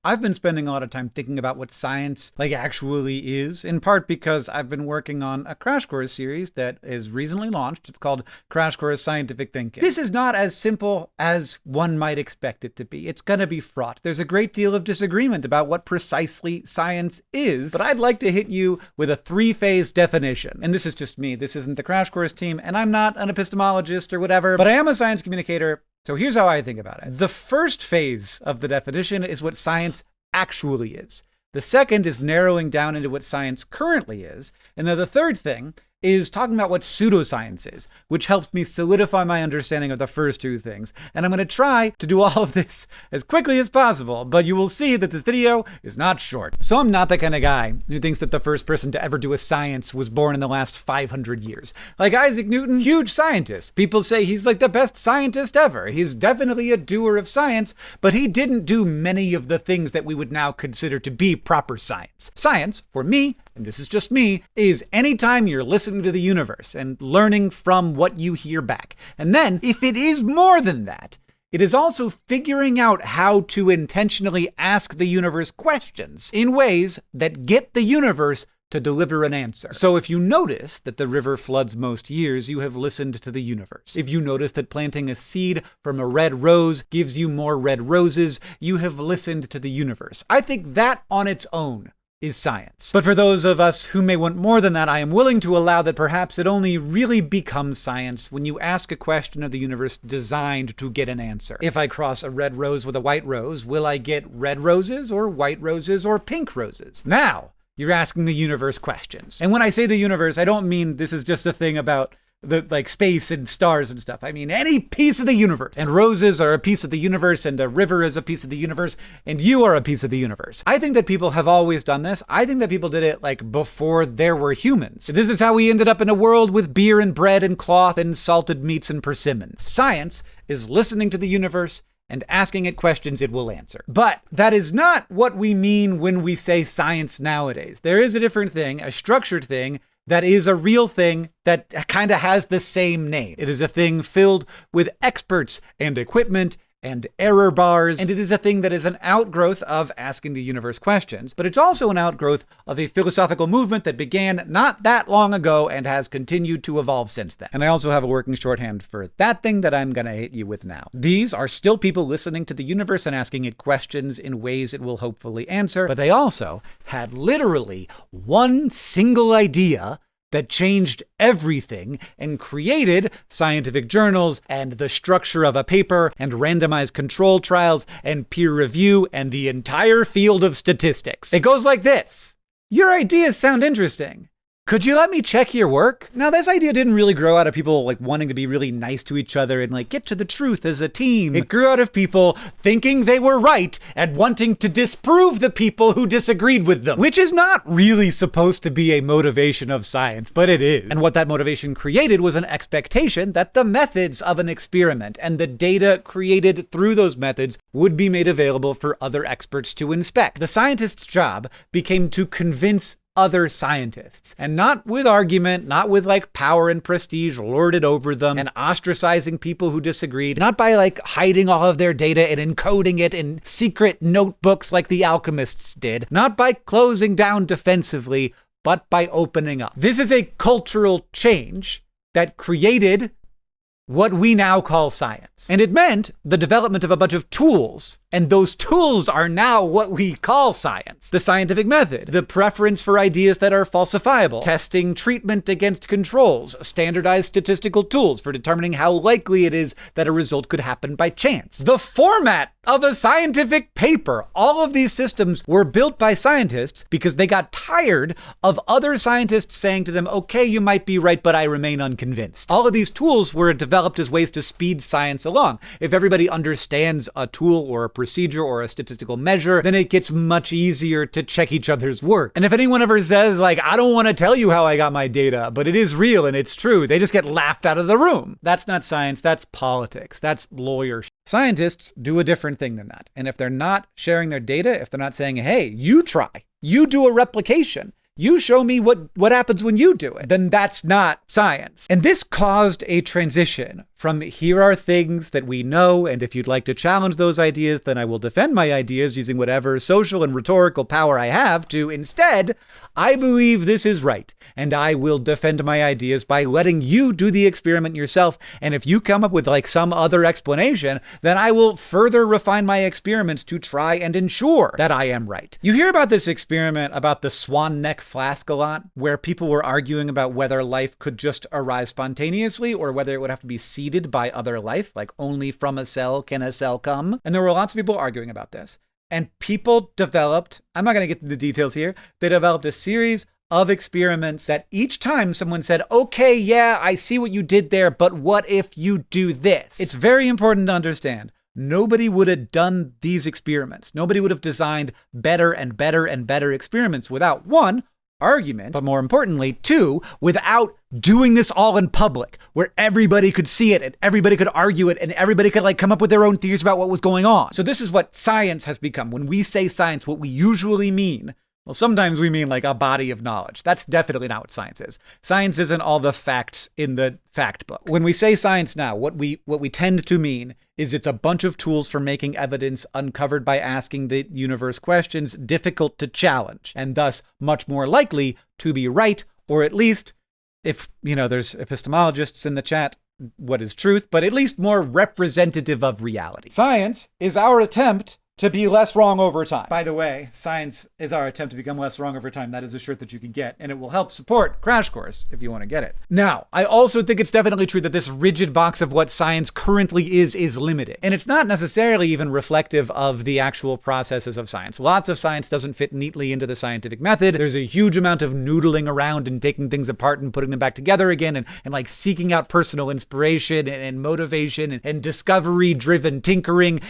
I've been spending a lot of time thinking about what science actually is, in part because I've been working on a crash course series that is recently launched. It's called Crash Course Scientific Thinking. This is not as simple as one might expect it to be. It's gonna be fraught. There's a great deal of disagreement about what precisely science is, but I'd like to hit you with a three-phase definition. And this is just me. This isn't the crash course team, and I'm not an epistemologist or whatever, but I am a science communicator. So here's how I think about it. The first phase of the definition is what science actually is. The second is narrowing down into what science currently is. And then the third thing is talking about what pseudoscience is, which helps me solidify my understanding of the first two things. And I'm going to try to do all of this as quickly as possible, but you will see that this video is not short. So I'm not the kind of guy who thinks that the first person to ever do a science was born in the last 500 years. Like Isaac Newton, huge scientist. People say he's like the best scientist ever. He's definitely a doer of science, but he didn't do many of the things that we would now consider to be proper science. Science, for me, and this is just me, is anytime you're listening to the universe and learning from what you hear back. And then, if it is more than that, it is also figuring out how to intentionally ask the universe questions in ways that get the universe to deliver an answer. So if you notice that the river floods most years, you have listened to the universe. If you notice that planting a seed from a red rose gives you more red roses, you have listened to the universe. I think that on its own is science. But for those of us who may want more than that, I am willing to allow that perhaps it only really becomes science when you ask a question of the universe designed to get an answer. If I cross a red rose with a white rose, will I get red roses or white roses or pink roses? Now, you're asking the universe questions. And when I say the universe, I don't mean this is just a thing about the space and stars and stuff. I mean any piece of the universe. And roses are a piece of the universe, and a river is a piece of the universe, and you are a piece of the universe. I think that people have always done this. I think that people did it before there were humans. This is how we ended up in a world with beer and bread and cloth and salted meats and persimmons. Science is listening to the universe and asking it questions it will answer. But that is not what we mean when we say science nowadays. There is a different thing, a structured thing, that is a real thing that kind of has the same name. It is a thing filled with experts and equipment and error bars, and it is a thing that is an outgrowth of asking the universe questions, but it's also an outgrowth of a philosophical movement that began not that long ago and has continued to evolve since then. And I also have a working shorthand for that thing that I'm gonna hit you with now. These are still people listening to the universe and asking it questions in ways it will hopefully answer, but they also had literally one single idea that changed everything and created scientific journals and the structure of a paper and randomized control trials and peer review and the entire field of statistics. It goes like this. Your ideas sound interesting. Could you let me check your work? Now, this idea didn't really grow out of people wanting to be really nice to each other and get to the truth as a team. It grew out of people thinking they were right and wanting to disprove the people who disagreed with them, which is not really supposed to be a motivation of science, but it is. And what that motivation created was an expectation that the methods of an experiment and the data created through those methods would be made available for other experts to inspect. The scientist's job became to convince other scientists, and not with argument, not with power and prestige lorded over them and ostracizing people who disagreed, not by hiding all of their data and encoding it in secret notebooks like the alchemists did, not by closing down defensively, but by opening up. This is a cultural change that created what we now call science. And it meant the development of a bunch of tools, and those tools are now what we call science. The scientific method, the preference for ideas that are falsifiable, testing treatment against controls, standardized statistical tools for determining how likely it is that a result could happen by chance, the format of a scientific paper. All of these systems were built by scientists because they got tired of other scientists saying to them, okay, you might be right, but I remain unconvinced. All of these tools were developed as ways to speed science along. If everybody understands a tool or a procedure or a statistical measure, then it gets much easier to check each other's work. And if anyone ever says, I don't want to tell you how I got my data, but it is real and it's true, they just get laughed out of the room. That's not science, that's politics, that's lawyer. Scientists do a different thing than that. And if they're not sharing their data, if they're not saying, hey, you try, you do a replication, You show me what happens when you do it. Then that's not science. And this caused a transition from here are things that we know, and if you'd like to challenge those ideas, then I will defend my ideas using whatever social and rhetorical power I have, to instead, I believe this is right, and I will defend my ideas by letting you do the experiment yourself, and if you come up with like some other explanation, then I will further refine my experiments to try and ensure that I am right. You hear about this experiment about the swan neck flask a lot, where people were arguing about whether life could just arise spontaneously or whether it would have to be seeded by other life, like only from a cell can a cell come. And there were lots of people arguing about this. And people developed, I'm not going to get into the details here, they developed a series of experiments that each time someone said, okay, yeah, I see what you did there, but what if you do this? It's very important to understand. Nobody would have done these experiments. Nobody would have designed better and better and better experiments without, one, argument, but more importantly, two, without doing this all in public, where everybody could see it and everybody could argue it and everybody could like come up with their own theories about what was going on. So this is what science has become. When we say science, what we usually mean, well, sometimes we mean like a body of knowledge. That's definitely not what science is. Science isn't all the facts in the fact book. When we say science now, what we tend to mean is it's a bunch of tools for making evidence uncovered by asking the universe questions difficult to challenge, and thus much more likely to be right, or at least, if, there's epistemologists in the chat, what is truth, but at least more representative of reality. Science is our attempt to be less wrong over time. By the way, science is our attempt to become less wrong over time. That is a shirt that you can get, and it will help support Crash Course if you want to get it. Now, I also think it's definitely true that this rigid box of what science currently is limited. And it's not necessarily even reflective of the actual processes of science. Lots of science doesn't fit neatly into the scientific method. There's a huge amount of noodling around and taking things apart and putting them back together again, and like seeking out personal inspiration and motivation and discovery-driven tinkering.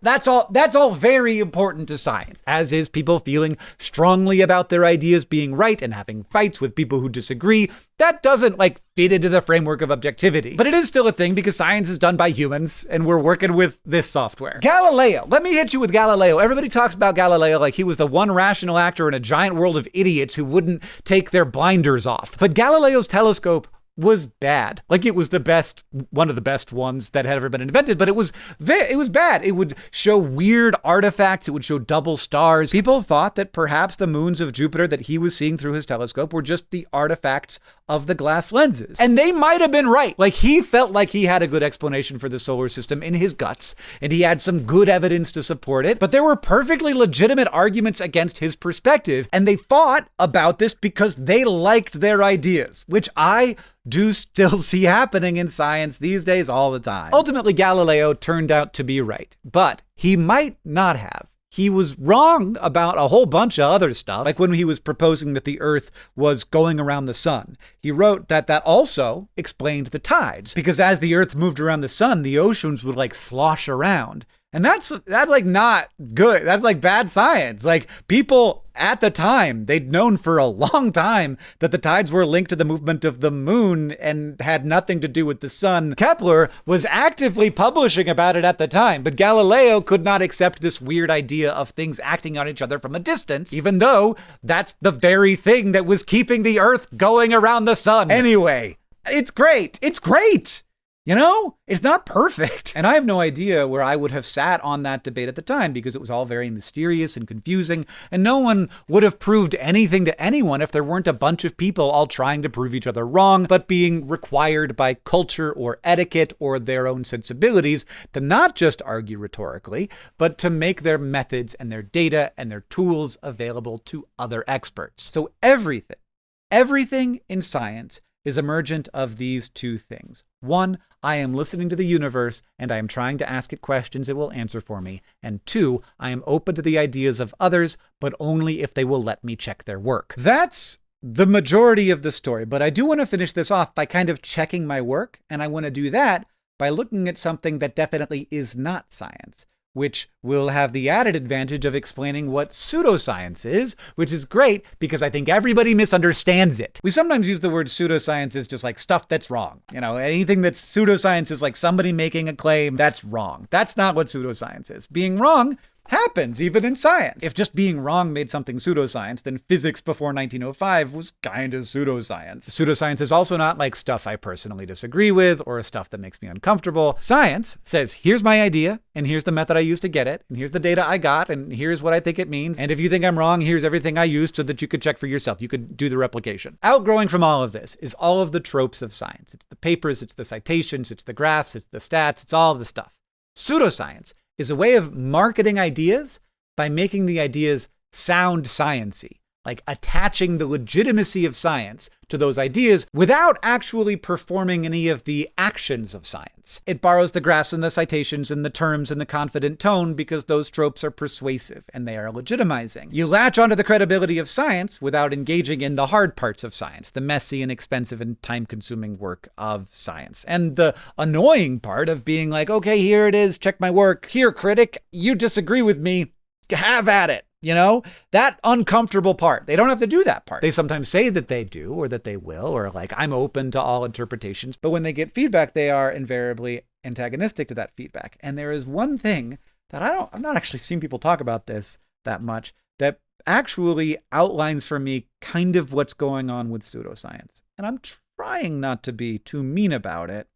That's all very important to science, as is people feeling strongly about their ideas being right and having fights with people who disagree. That doesn't fit into the framework of objectivity. But it is still a thing because science is done by humans and we're working with this software. Galileo. Let me hit you with Galileo. Everybody talks about Galileo like he was the one rational actor in a giant world of idiots who wouldn't take their blinders off. But Galileo's telescope was bad. It was the best, one of the best ones that had ever been invented, but it was bad. It would show weird artifacts. It would show double stars. People thought that perhaps the moons of Jupiter that he was seeing through his telescope were just the artifacts of the glass lenses. And they might have been right. He felt like he had a good explanation for the solar system in his guts, and he had some good evidence to support it, but there were perfectly legitimate arguments against his perspective, and they fought about this because they liked their ideas, which I do still see happening in science these days all the time. Ultimately, Galileo turned out to be right, but he might not have. He was wrong about a whole bunch of other stuff, like when he was proposing that the Earth was going around the sun. He wrote that also explained the tides, because as the Earth moved around the sun, the oceans would slosh around. And that's not good. That's bad science. People at the time, they'd known for a long time that the tides were linked to the movement of the moon and had nothing to do with the sun. Kepler was actively publishing about it at the time, but Galileo could not accept this weird idea of things acting on each other from a distance, even though that's the very thing that was keeping the Earth going around the sun. Anyway, it's great. It's great. It's not perfect. And I have no idea where I would have sat on that debate at the time because it was all very mysterious and confusing, and no one would have proved anything to anyone if there weren't a bunch of people all trying to prove each other wrong, but being required by culture or etiquette or their own sensibilities to not just argue rhetorically, but to make their methods and their data and their tools available to other experts. So everything in science is emergent of these two things. One, I am listening to the universe and I am trying to ask it questions it will answer for me. And two, I am open to the ideas of others, but only if they will let me check their work. That's the majority of the story, but I do want to finish this off by kind of checking my work, and I want to do that by looking at something that definitely is not science, which will have the added advantage of explaining what pseudoscience is, which is great because I think everybody misunderstands it. We sometimes use the word pseudoscience as just stuff that's wrong. Anything that's pseudoscience is somebody making a claim that's wrong. That's not what pseudoscience is. Being wrong happens, even in science. If just being wrong made something pseudoscience, then physics before 1905 was kind of pseudoscience. Pseudoscience is also not like stuff I personally disagree with or stuff that makes me uncomfortable. Science says, here's my idea, and here's the method I used to get it, and here's the data I got, and here's what I think it means. And if you think I'm wrong, here's everything I used so that you could check for yourself. You could do the replication. Outgrowing from all of this is all of the tropes of science. It's the papers, it's the citations, it's the graphs, it's the stats, it's all of the stuff. Pseudoscience is a way of marketing ideas by making the ideas sound science-y, like attaching the legitimacy of science to those ideas without actually performing any of the actions of science. It borrows the graphs and the citations and the terms and the confident tone because those tropes are persuasive and they are legitimizing. You latch onto the credibility of science without engaging in the hard parts of science, the messy and expensive and time-consuming work of science. And the annoying part of being like, okay, here it is, check my work. Here, critic, you disagree with me, have at it. You know, that uncomfortable part. They don't have to do that part. They sometimes say that they do or that they will, or like, I'm open to all interpretations. But when they get feedback, they are invariably antagonistic to that feedback. And there is one thing that I've not actually seen people talk about this that much that actually outlines for me kind of what's going on with pseudoscience. And I'm trying not to be too mean about it.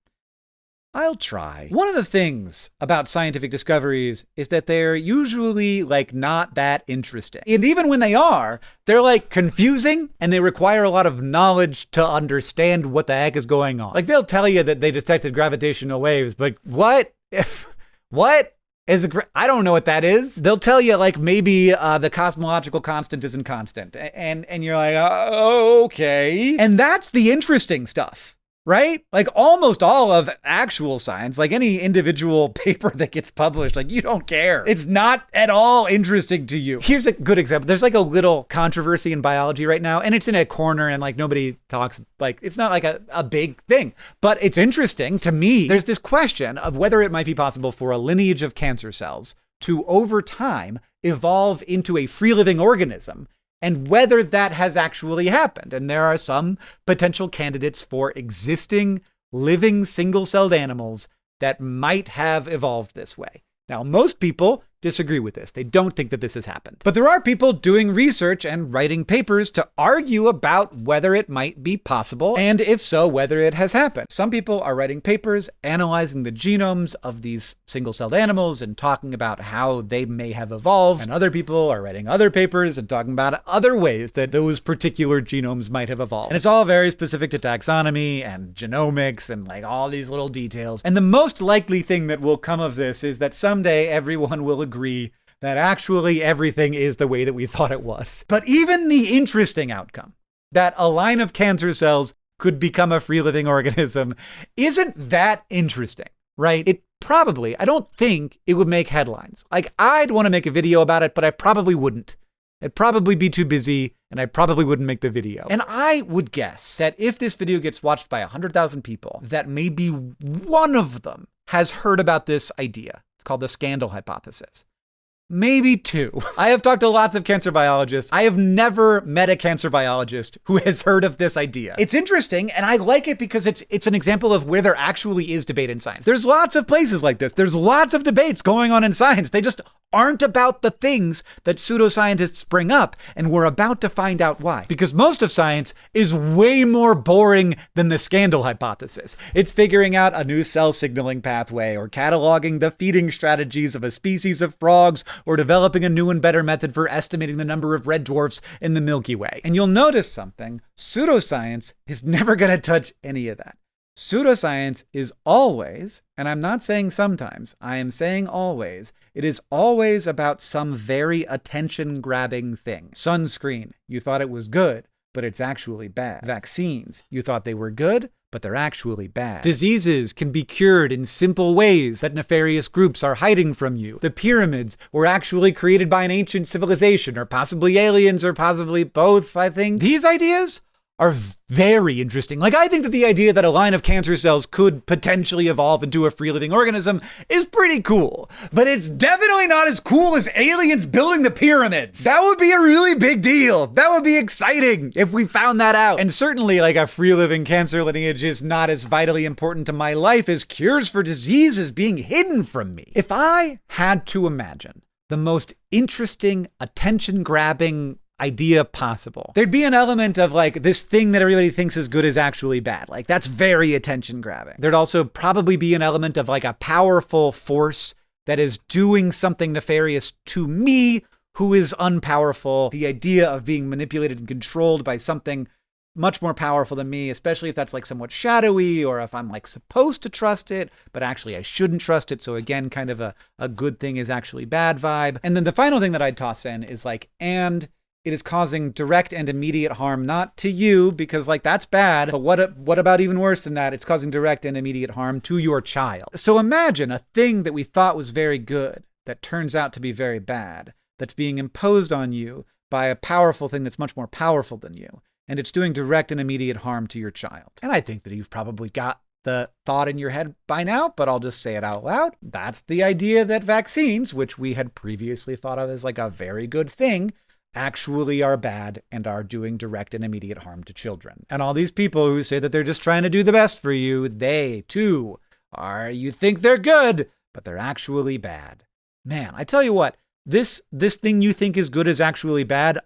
I'll try. One of the things about scientific discoveries is that they're usually like not that interesting. And even when they are, they're like confusing and they require a lot of knowledge to understand what the heck is going on. Like they'll tell you that they detected gravitational waves, but what? What? I don't know what that is. They'll tell you like maybe the cosmological constant isn't constant. And you're like, oh, okay. And that's the interesting stuff. Right? Like almost all of actual science, like any individual paper that gets published, like you don't care. It's not at all interesting to you. Here's a good example. There's like a little controversy in biology right now, and it's in a corner and like nobody talks, like it's not like a big thing, but it's interesting to me. There's this question of whether it might be possible for a lineage of cancer cells to over time evolve into a free living organism, and whether that has actually happened. And there are some potential candidates for existing living single-celled animals that might have evolved this way. Now, most people disagree with this. They don't think that this has happened. But there are people doing research and writing papers to argue about whether it might be possible, and if so, whether it has happened. Some people are writing papers analyzing the genomes of these single-celled animals and talking about how they may have evolved, and other people are writing other papers and talking about other ways that those particular genomes might have evolved. And it's all very specific to taxonomy and genomics and like all these little details. And the most likely thing that will come of this is that someday everyone will agree that actually everything is the way that we thought it was. But even the interesting outcome, that a line of cancer cells could become a free living organism, isn't that interesting, right? It probably, I don't think it would make headlines. Like I'd want to make a video about it, but I probably wouldn't. I'd probably be too busy and I probably wouldn't make the video. And I would guess that if this video gets watched by 100,000 people, that maybe one of them has heard about this idea. It's called the scandal hypothesis. Maybe two. I have talked to lots of cancer biologists. I have never met a cancer biologist who has heard of this idea. It's interesting, and I like it because it's an example of where there actually is debate in science. There's lots of places like this. There's lots of debates going on in science. They just aren't about the things that pseudoscientists bring up, and we're about to find out why. Because most of science is way more boring than the scandal hypothesis. It's figuring out a new cell signaling pathway, or cataloging the feeding strategies of a species of frogs, or developing a new and better method for estimating the number of red dwarfs in the Milky Way. And you'll notice something. Pseudoscience is never going to touch any of that. Pseudoscience is always, and I'm not saying sometimes, I am saying always, it is always about some very attention-grabbing thing. Sunscreen, you thought it was good, but it's actually bad. Vaccines, you thought they were good, but they're actually bad. Diseases can be cured in simple ways that nefarious groups are hiding from you. The pyramids were actually created by an ancient civilization, or possibly aliens, or possibly both, I think. These ideas are very interesting. Like, I think that the idea that a line of cancer cells could potentially evolve into a free living organism is pretty cool. But it's definitely not as cool as aliens building the pyramids. That would be a really big deal. That would be exciting if we found that out. And certainly, like, a free living cancer lineage is not as vitally important to my life as cures for diseases being hidden from me. If I had to imagine the most interesting, attention-grabbing idea possible. There'd be an element of like this thing that everybody thinks is good is actually bad. Like that's very attention-grabbing. There'd also probably be an element of like a powerful force that is doing something nefarious to me who is unpowerful. The idea of being manipulated and controlled by something much more powerful than me, especially if that's like somewhat shadowy or if I'm like supposed to trust it, but actually I shouldn't trust it. So again, kind of a good thing is actually bad vibe. And then the final thing that I'd toss in is like, and it is causing direct and immediate harm, not to you, because like that's bad, but what about even worse than that? It's causing direct and immediate harm to your child. So imagine a thing that we thought was very good that turns out to be very bad, that's being imposed on you by a powerful thing that's much more powerful than you, and it's doing direct and immediate harm to your child. And I think that you've probably got the thought in your head by now, but I'll just say it out loud. That's the idea that vaccines, which we had previously thought of as like a very good thing, actually are bad and are doing direct and immediate harm to children. And all these people who say that they're just trying to do the best for you, they too you think they're good, but they're actually bad. Man, I tell you what, this thing you think is good is actually bad,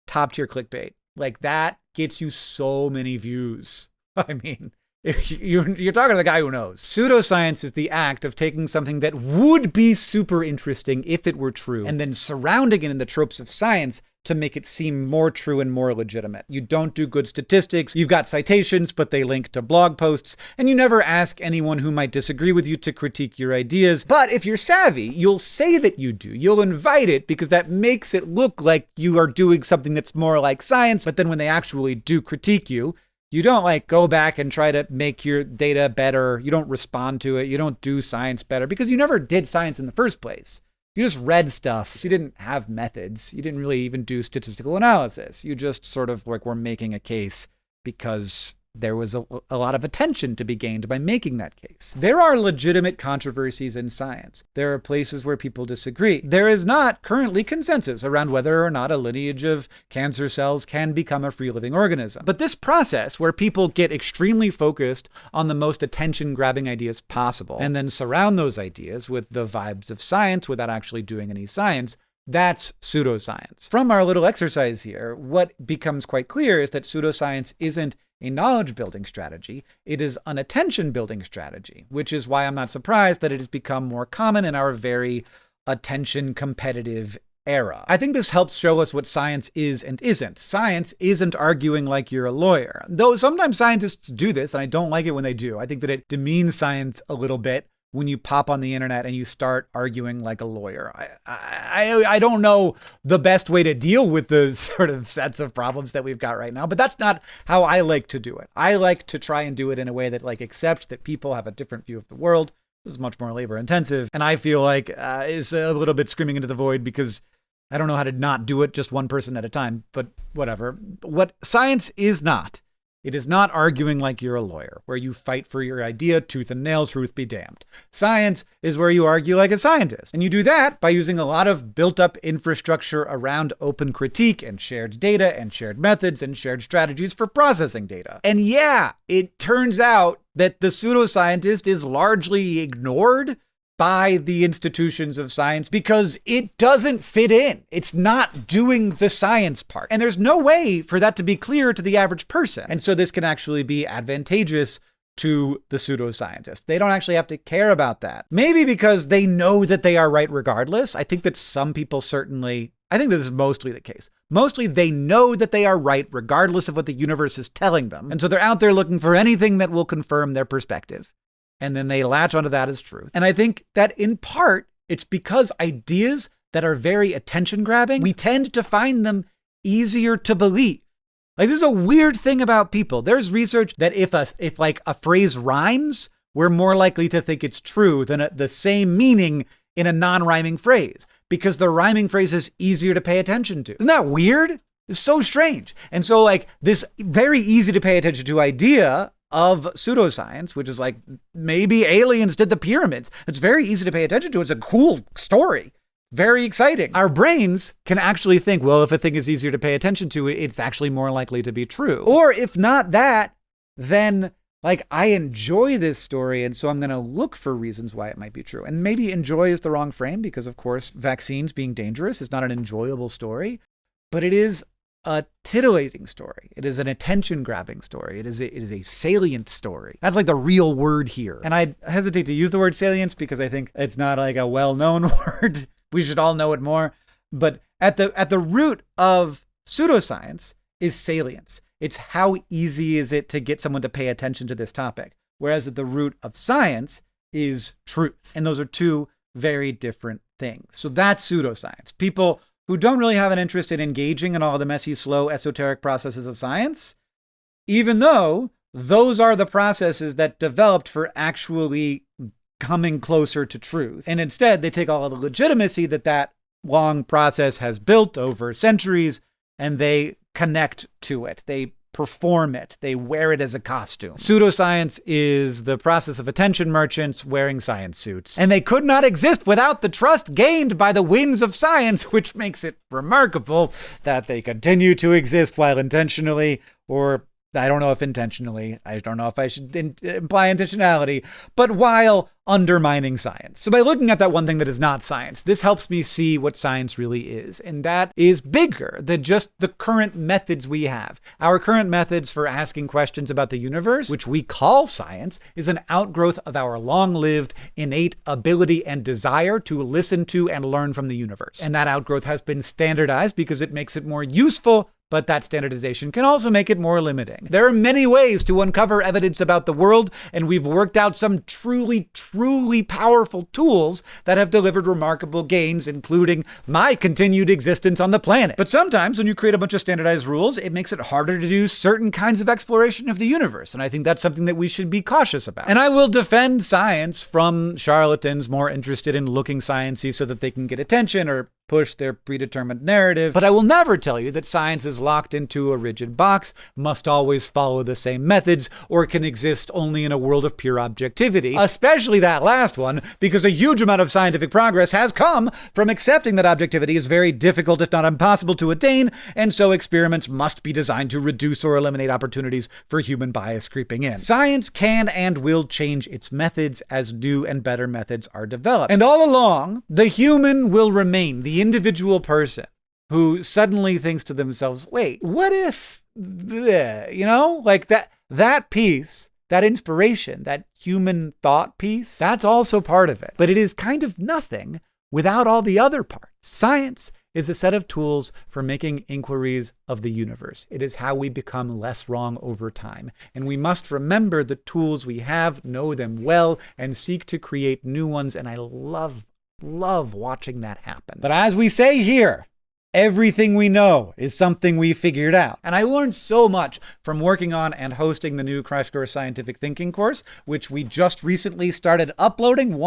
top tier clickbait. Like that gets you so many views. I mean, you're talking to the guy who knows. Pseudoscience is the act of taking something that would be super interesting if it were true, and then surrounding it in the tropes of science to make it seem more true and more legitimate. You don't do good statistics, you've got citations, but they link to blog posts, and you never ask anyone who might disagree with you to critique your ideas. But if you're savvy, you'll say that you do. You'll invite it because that makes it look like you are doing something that's more like science, but then when they actually do critique you, you don't like go back and try to make your data better. You don't respond to it. You don't do science better because you never did science in the first place. You just read stuff. So you didn't have methods. You didn't really even do statistical analysis. You just sort of like were making a case because there was a lot of attention to be gained by making that case. There are legitimate controversies in science. There are places where people disagree. There is not currently consensus around whether or not a lineage of cancer cells can become a free living organism. But this process where people get extremely focused on the most attention-grabbing ideas possible and then surround those ideas with the vibes of science without actually doing any science, that's pseudoscience. From our little exercise here, what becomes quite clear is that pseudoscience isn't a knowledge-building strategy, it is an attention-building strategy, which is why I'm not surprised that it has become more common in our very attention-competitive era. I think this helps show us what science is and isn't. Science isn't arguing like you're a lawyer. Though sometimes scientists do this, and I don't like it when they do. I think that it demeans science a little bit when you pop on the internet and you start arguing like a lawyer. I don't know the best way to deal with the sort of sets of problems that we've got right now, but that's not how I like to do it. I like to try and do it in a way that like accepts that people have a different view of the world. This is much more labor intensive, and I feel like is a little bit screaming into the void because I don't know how to not do it just one person at a time, but whatever. What science is not, it is not arguing like you're a lawyer, where you fight for your idea tooth and nail, truth be damned. Science is where you argue like a scientist. And you do that by using a lot of built-up infrastructure around open critique and shared data and shared methods and shared strategies for processing data. And yeah, it turns out that the pseudoscientist is largely ignored by the institutions of science because it doesn't fit in. It's not doing the science part. And there's no way for that to be clear to the average person. And so this can actually be advantageous to the pseudoscientist. They don't actually have to care about that. Maybe because they know that they are right regardless. I think that some people I think this is mostly the case. Mostly they know that they are right regardless of what the universe is telling them. And so they're out there looking for anything that will confirm their perspective. And then they latch onto that as truth. And I think that in part, it's because ideas that are very attention-grabbing, we tend to find them easier to believe. Like, there's a weird thing about people. There's research that if a phrase rhymes, we're more likely to think it's true than the same meaning in a non-rhyming phrase, because the rhyming phrase is easier to pay attention to. Isn't that weird? It's so strange. And so, like, this very easy to pay attention to idea of pseudoscience, which is like maybe aliens did the pyramids. It's very easy to pay attention to. It's a cool story. Very exciting. Our brains can actually think, well, if a thing is easier to pay attention to, it's actually more likely to be true. Or if not that, then Like, I enjoy this story, and so I'm going to look for reasons why it might be true. And maybe enjoy is the wrong frame because, of course, vaccines being dangerous is not an enjoyable story, but it is a titillating story. It is an attention-grabbing story. It is a salient story. That's like the real word here. And I hesitate to use the word salience because I think it's not like a well-known word. We should all know it more. But at the root of pseudoscience is salience. It's how easy is it to get someone to pay attention to this topic. Whereas at the root of science is truth. And those are two very different things. So that's pseudoscience. People who don't really have an interest in engaging in all the messy, slow, esoteric processes of science, even though those are the processes that developed for actually coming closer to truth. And instead, they take all of the legitimacy that long process has built over centuries, and they connect to it. They perform it. They wear it as a costume. Pseudoscience is the process of attention merchants wearing science suits. And they could not exist without the trust gained by the winds of science, which makes it remarkable that they continue to exist while intentionally, or I don't know if intentionally, I don't know if I should imply intentionality, but while undermining science. So by looking at that one thing that is not science, this helps me see what science really is. And that is bigger than just the current methods we have. Our current methods for asking questions about the universe, which we call science, is an outgrowth of our long-lived innate ability and desire to listen to and learn from the universe. And that outgrowth has been standardized because it makes it more useful, but that standardization can also make it more limiting. There are many ways to uncover evidence about the world, and we've worked out some truly powerful tools that have delivered remarkable gains, including my continued existence on the planet. But sometimes when you create a bunch of standardized rules, it makes it harder to do certain kinds of exploration of the universe, and I think that's something that we should be cautious about. And I will defend science from charlatans more interested in looking sciencey so that they can get attention or push their predetermined narrative, but I will never tell you that science is locked into a rigid box, must always follow the same methods, or can exist only in a world of pure objectivity, especially that last one, because a huge amount of scientific progress has come from accepting that objectivity is very difficult, if not impossible, to attain, and so experiments must be designed to reduce or eliminate opportunities for human bias creeping in. Science can and will change its methods as new and better methods are developed. And all along, the human will remain the individual person who suddenly thinks to themselves, wait, what if, like that piece, that inspiration, that human thought piece, that's also part of it. But it is kind of nothing without all the other parts. Science is a set of tools for making inquiries of the universe. It is how we become less wrong over time. And we must remember the tools we have, know them well, and seek to create new ones. And I love watching that happen. But as we say here, everything we know is something we figured out. And I learned so much from working on and hosting the new Crash Course Scientific Thinking course, which we just recently started uploading.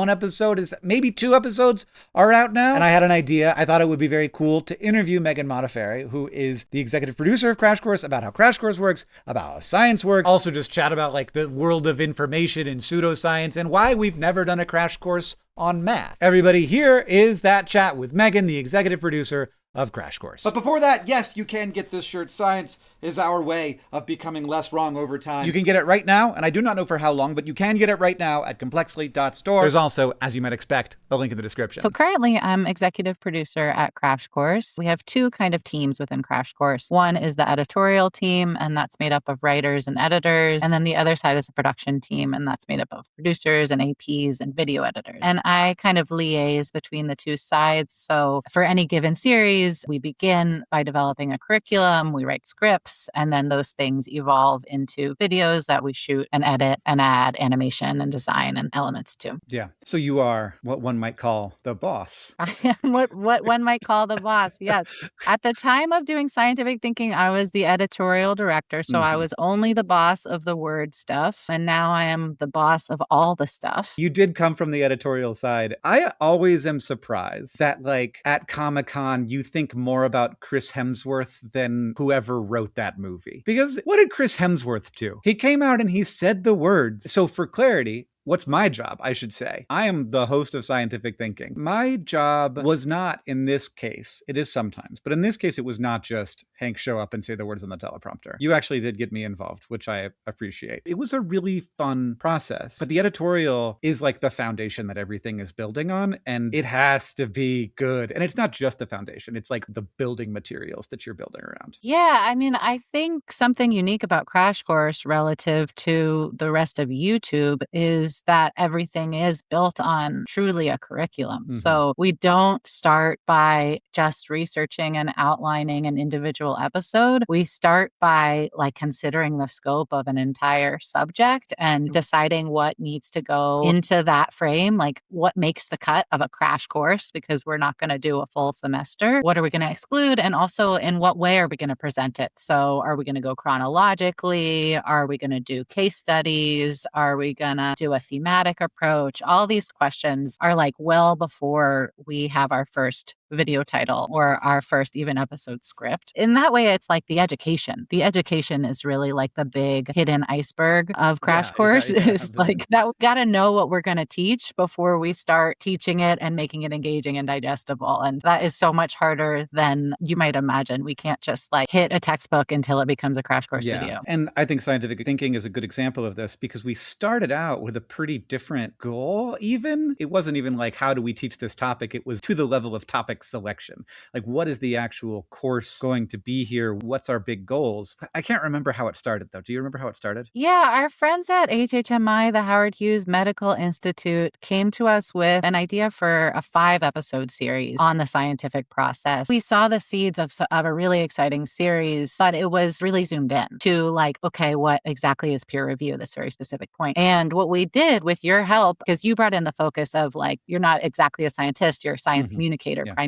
Maybe 2 episodes are out now. And I had an idea. I thought it would be very cool to interview Megan Montefiore, who is the executive producer of Crash Course, about how Crash Course works, about how science works. Also just chat about like the world of information and pseudoscience and why we've never done a crash course on math. Everybody, here is that chat with Megan, the executive producer of Crash Course. But before that, yes, you can get this shirt. Science is our way of becoming less wrong over time. You can get it right now, and I do not know for how long, but you can get it right now at complexly.store. There's also, as you might expect, a link in the description. So currently, I'm executive producer at Crash Course. We have 2 kind of teams within Crash Course. One is the editorial team, and that's made up of writers and editors. And then the other side is the production team, and that's made up of producers and APs and video editors. And I kind of liaise between the 2 sides. So for any given series, we begin by developing a curriculum, we write scripts, and then those things evolve into videos that we shoot and edit and add animation and design and elements to. Yeah. So you are what one might call the boss. I am what one might call the boss, yes. At the time of doing scientific thinking, I was the editorial director, so I was only the boss of the word stuff, and now I am the boss of all the stuff. You did come from the editorial side. I always am surprised that, like, at Comic-Con, you think more about Chris Hemsworth than whoever wrote that movie. Because what did Chris Hemsworth do? He came out and he said the words. So for clarity, what's my job, I should say. I am the host of Scientific Thinking. My job was not in this case, it is sometimes, but in this case, it was not just Hank show up and say the words on the teleprompter. You actually did get me involved, which I appreciate. It was a really fun process, but the editorial is like the foundation that everything is building on, and it has to be good. And it's not just the foundation, it's like the building materials that you're building around. Yeah, I mean, I think something unique about Crash Course relative to the rest of YouTube is that everything is built on truly a curriculum. Mhm. So we don't start by just researching and outlining an individual episode. We start by like considering the scope of an entire subject and deciding what needs to go into that frame, like what makes the cut of a crash course, because we're not going to do a full semester. What are we going to exclude? And also, in what way are we going to present it? So are we going to go chronologically? Are we going to do case studies? Are we going to do a thematic approach? All these questions are like well before we have our first video title or our first even episode script. In that way, it's like the education. The education is really like the big hidden iceberg of Crash Course. Is like that we got to know what we're going to teach before we start teaching it and making it engaging and digestible. And that is so much harder than you might imagine. We can't just like hit a textbook until it becomes a Crash Course video. And I think Scientific Thinking is a good example of this because we started out with a pretty different goal. Even it wasn't even like, how do we teach this topic? It was to the level of topic selection. Like, what is the actual course going to be here? What's our big goals? I can't remember how it started, though. Do you remember how it started? Yeah, our friends at HHMI, the Howard Hughes Medical Institute, came to us with an idea for a 5-episode series on the scientific process. We saw the seeds of a really exciting series, but it was really zoomed in to like, okay, what exactly is peer review, this very specific point. And what we did with your help, because you brought in the focus of like, you're not exactly a scientist, you're a science communicator primarily.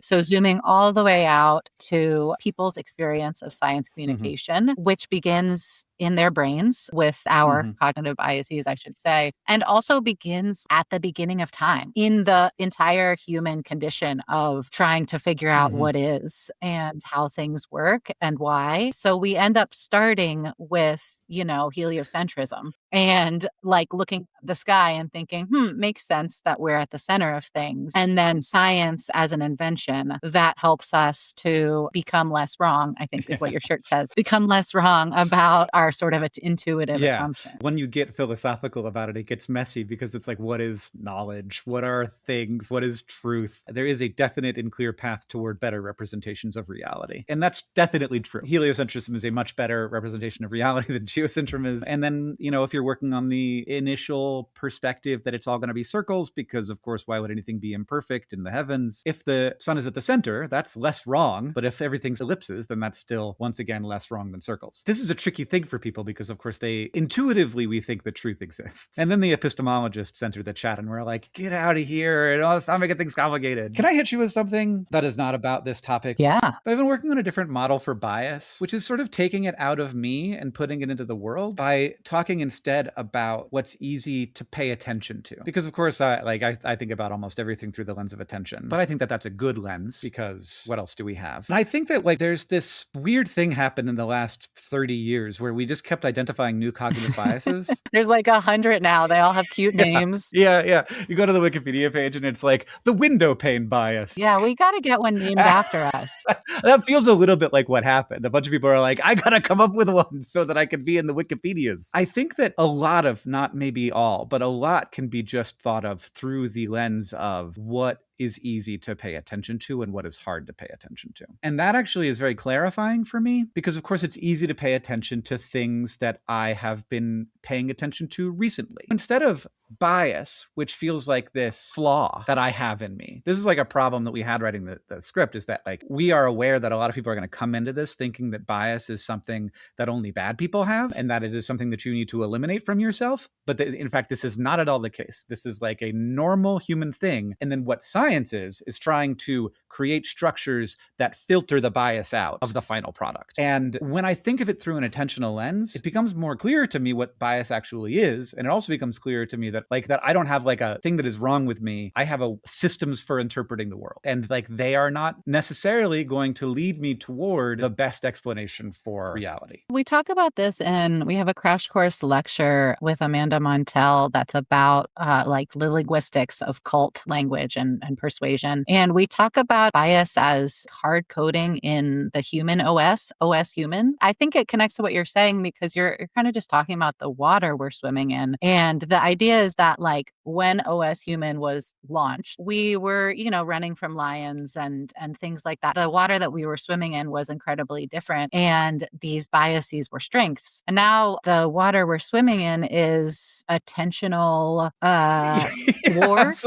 So zooming all the way out to people's experience of science communication, which begins in their brains with our cognitive biases, I should say, and also begins at the beginning of time in the entire human condition of trying to figure out what is and how things work and why. So we end up starting with, you know, heliocentrism and like looking at the sky and thinking, makes sense that we're at the center of things. And then science as an invention that helps us to become less wrong, I think is what your shirt says, become less wrong about our sort of intuitive assumption. When you get philosophical about it, it gets messy because it's like, what is knowledge? What are things? What is truth? There is a definite and clear path toward better representations of reality. And that's definitely true. Heliocentrism is a much better representation of reality than geocentrism is. And then, you know, if you're working on the initial perspective that it's all going to be circles, because of course, why would anything be imperfect in the heavens? If the sun is at the center, that's less wrong. But if everything's ellipses, then that's still, once again, less wrong than circles. This is a tricky thing for people because, of course, they intuitively, we think that truth exists. And then the epistemologists enter the chat and we're like, get out of here. And oh, stop making things complicated. Can I hit you with something that is not about this topic? Yeah. I've been working on a different model for bias, which is sort of taking it out of me and putting it into the world by talking instead about what's easy to pay attention to. Because of course, I think about almost everything through the lens of attention, but I think that that's a good lens because what else do we have? And I think that like there's this weird thing happened in the last 30 years where we just kept identifying new cognitive biases. There's like 100 now. They all have cute names. Yeah. You go to the Wikipedia page and it's like the window pane bias. Yeah, we got to get one named after us. That feels a little bit like what happened. A bunch of people are like, I got to come up with one so that I can be in the Wikipedias. I think that a lot of, not maybe all, but a lot can be just thought of through the lens of what is easy to pay attention to and what is hard to pay attention to. And that actually is very clarifying for me because, of course, it's easy to pay attention to things that I have been paying attention to recently. Instead of bias, which feels like this flaw that I have in me. This is like a problem that we had writing the script is that like we are aware that a lot of people are going to come into this thinking that bias is something that only bad people have and that it is something that you need to eliminate from yourself. But in fact, this is not at all the case. This is like a normal human thing. And then what science is trying to create structures that filter the bias out of the final product. And when I think of it through an attentional lens, it becomes more clear to me what bias actually is. And it also becomes clear to me that that I don't have like a thing that is wrong with me. I have a systems for interpreting the world. And like they are not necessarily going to lead me toward the best explanation for reality. We talk about this and we have a crash course lecture with Amanda Montel that's about like the linguistics of cult language and persuasion. And we talk about bias as hard coding in the human OS human. I think it connects to what you're saying because you're kind of just talking about the water we're swimming in. And the idea is that like when OS human was launched, we were, running from lions and things like that. The water that we were swimming in was incredibly different. And these biases were strengths. And now the water we're swimming in is attentional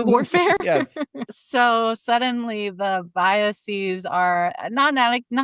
warfare. Yes. So suddenly the biases are not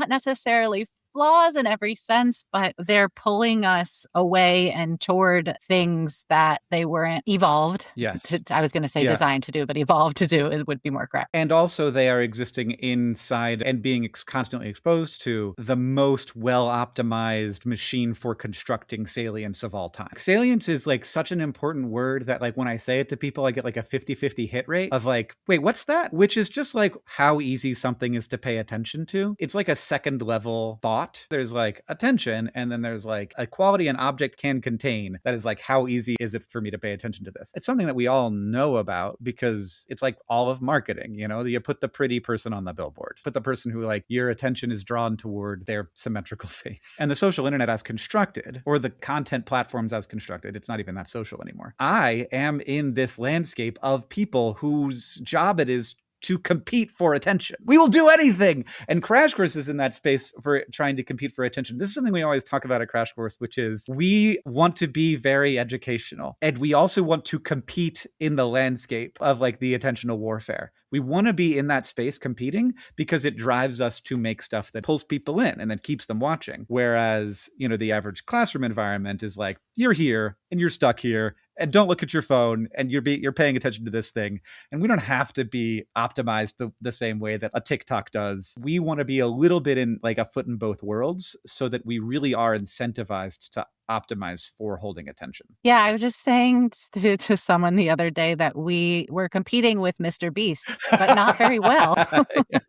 necessarily flaws in every sense, but they're pulling us away and toward things that they weren't evolved. Yes. I was going to say designed to do, but evolved to do it would be more correct. And also they are existing inside and being constantly exposed to the most well-optimized machine for constructing salience of all time. Salience is like such an important word that like when I say it to people, I get like a 50-50 hit rate of like, wait, what's that? Which is just like how easy something is to pay attention to. It's like a second level thought. There's like attention, and then there's like a quality an object can contain that is like, how easy is it for me to pay attention to this? It's something that we all know about because it's like all of marketing, you put the pretty person on the billboard, put the person who like your attention is drawn toward their symmetrical face. And the social internet as constructed, or the content platforms as constructed, it's not even that social anymore. I am in this landscape of people whose job it is to compete for attention. We will do anything. And Crash Course is in that space for trying to compete for attention. This is something we always talk about at Crash Course, which is we want to be very educational. And we also want to compete in the landscape of like the attentional warfare. We want to be in that space competing because it drives us to make stuff that pulls people in and then keeps them watching. Whereas, the average classroom environment is like, you're here and you're stuck here and don't look at your phone and you're paying attention to this thing. And we don't have to be optimized the same way that a TikTok does. We want to be a little bit in like a foot in both worlds so that we really are incentivized to optimize for holding attention. Yeah, I was just saying to someone the other day that we were competing with Mr. Beast, but not very well.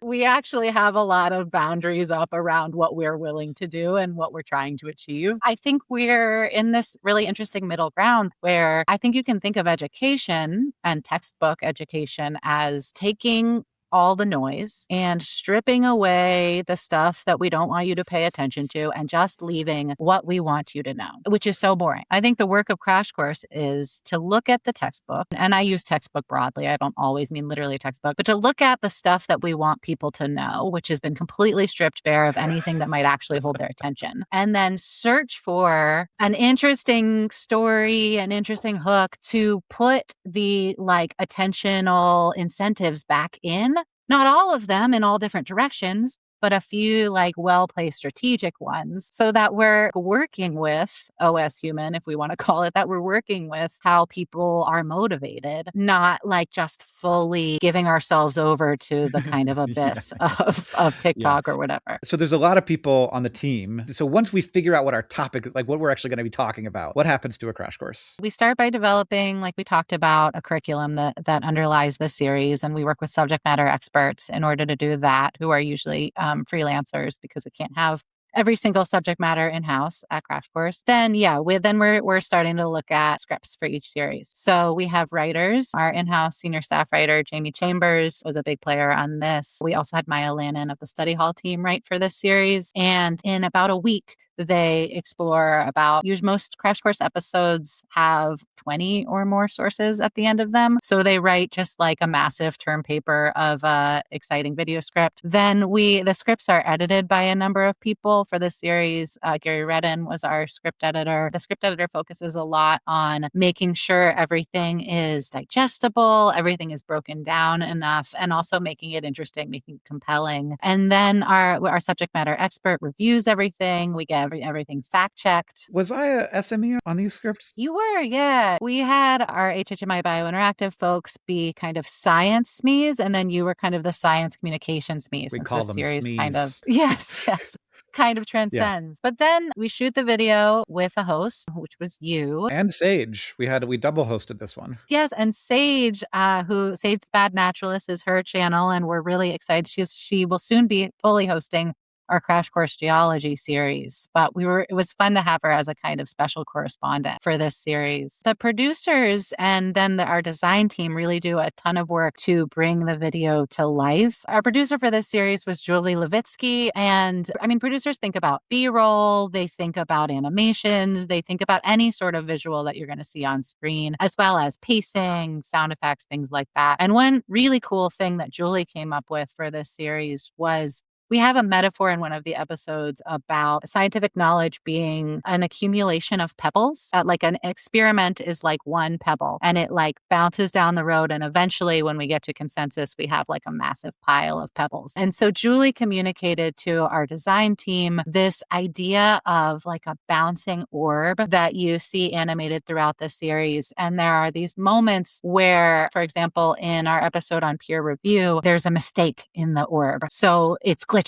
We actually have a lot of boundaries up around what we're willing to do and what we're trying to achieve. I think we're in this really interesting middle ground where I think you can think of education and textbook education as taking all the noise and stripping away the stuff that we don't want you to pay attention to and just leaving what we want you to know, which is so boring. I think the work of Crash Course is to look at the textbook, and I use textbook broadly. I don't always mean literally textbook, but to look at the stuff that we want people to know, which has been completely stripped bare of anything that might actually hold their attention, and then search for an interesting story, an interesting hook to put the like attentional incentives back in. Not all of them in all different directions, but a few like well-placed strategic ones so that we're working with OS human, if we want to call it that, we're working with how people are motivated, not like just fully giving ourselves over to the kind of abyss of TikTok or whatever. So there's a lot of people on the team. So once we figure out what our topic, like what we're actually going to be talking about, what happens to a Crash Course? We start by developing, like we talked about, a curriculum that underlies the series, and we work with subject matter experts in order to do that, who are usually freelancers because we can't have every single subject matter in-house at Crash Course. Then, we're starting to look at scripts for each series. So we have writers. Our in-house senior staff writer, Jamie Chambers, was a big player on this. We also had Maya Lannon of the study hall team write for this series. And in about a week, they explore about, most Crash Course episodes have 20 or more sources at the end of them. So they write just like a massive term paper of exciting video script. Then the scripts are edited by a number of people role for this series. Gary Redden was our script editor. The script editor focuses a lot on making sure everything is digestible, everything is broken down enough, and also making it interesting, making it compelling. And then our subject matter expert reviews everything. We get everything fact checked. Was I a SME on these scripts? You were, yeah. We had our HHMI Biointeractive folks be kind of science SMEs, and then you were kind of the science communication SMEs. We since call this them series kind of, SMEs. yes, kind of transcends. But then we shoot the video with a host, which was you. And Sage. We double hosted this one. Yes, and Sage, who Sage the Bad Naturalist is her channel, and we're really excited. She will soon be fully hosting our Crash Course Geology series. But it was fun to have her as a kind of special correspondent for this series. The producers and then our design team really do a ton of work to bring the video to life. Our producer for this series was Julie Levitsky. And I mean, producers think about B-roll, they think about animations, they think about any sort of visual that you're going to see on screen, as well as pacing, sound effects, things like that. And one really cool thing that Julie came up with for this series was we have a metaphor in one of the episodes about scientific knowledge being an accumulation of pebbles. Like an experiment is like one pebble and it like bounces down the road. And eventually when we get to consensus, we have like a massive pile of pebbles. And so Julie communicated to our design team this idea of like a bouncing orb that you see animated throughout the series. And there are these moments where, for example, in our episode on peer review, there's a mistake in the orb. So it's glitching.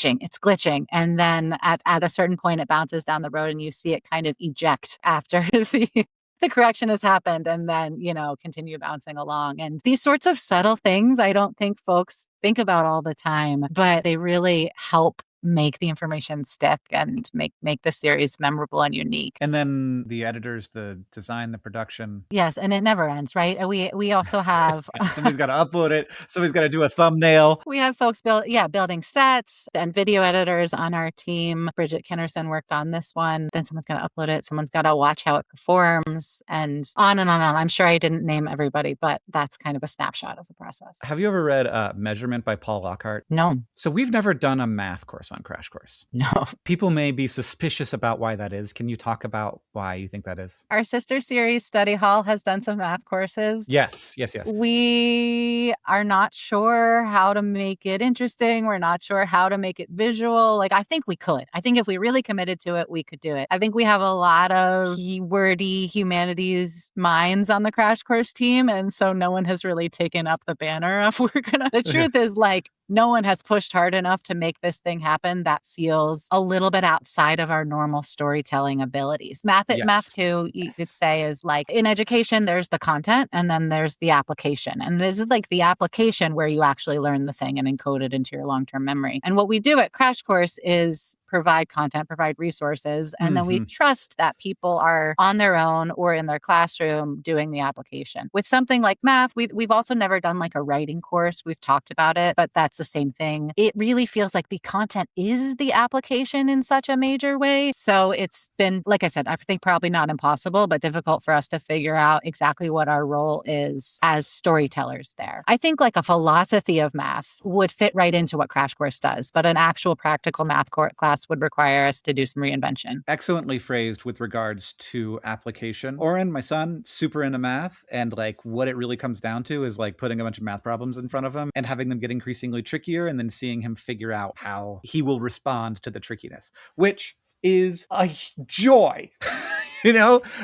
And then at a certain point, it bounces down the road and you see it kind of eject after the correction has happened and then, continue bouncing along. And these sorts of subtle things, I don't think folks think about all the time, but they really help make the information stick and make the series memorable and unique. And then the editors, the design, the production. Yes, and it never ends, right? We also have somebody's got to upload it. Somebody's got to do a thumbnail. We have folks building sets and video editors on our team. Bridget Kennerson worked on this one. Then someone's got to upload it. Someone's got to watch how it performs and on and on and on. I'm sure I didn't name everybody, but that's kind of a snapshot of the process. Have you ever read Measurement by Paul Lockhart? No. So we've never done a math course on Crash Course. No. People may be suspicious about why that is. Can you talk about why you think that is? Our sister series, Study Hall, has done some math courses. Yes. We are not sure how to make it interesting. We're not sure how to make it visual. Like, I think we could. I think if we really committed to it, we could do it. I think we have a lot of keywordy humanities minds on the Crash Course team. And so no one has really taken up the banner of the truth is like, no one has pushed hard enough to make this thing happen that feels a little bit outside of our normal storytelling abilities. Math too, you could say, is like in education, there's the content and then there's the application. And it is like the application where you actually learn the thing and encode it into your long-term memory. And what we do at Crash Course is provide content, provide resources, and then we trust that people are on their own or in their classroom doing the application. With something like math, we've also never done like a writing course. We've talked about it, but that's the same thing. It really feels like the content is the application in such a major way. So it's been, like I said, I think probably not impossible, but difficult for us to figure out exactly what our role is as storytellers there. I think like a philosophy of math would fit right into what Crash Course does, but an actual practical math class would require us to do some reinvention. Excellently phrased with regards to application. Oren, my son, super into math, and like what it really comes down to is like putting a bunch of math problems in front of him and having them get increasingly trickier and then seeing him figure out how he will respond to the trickiness, which is a joy.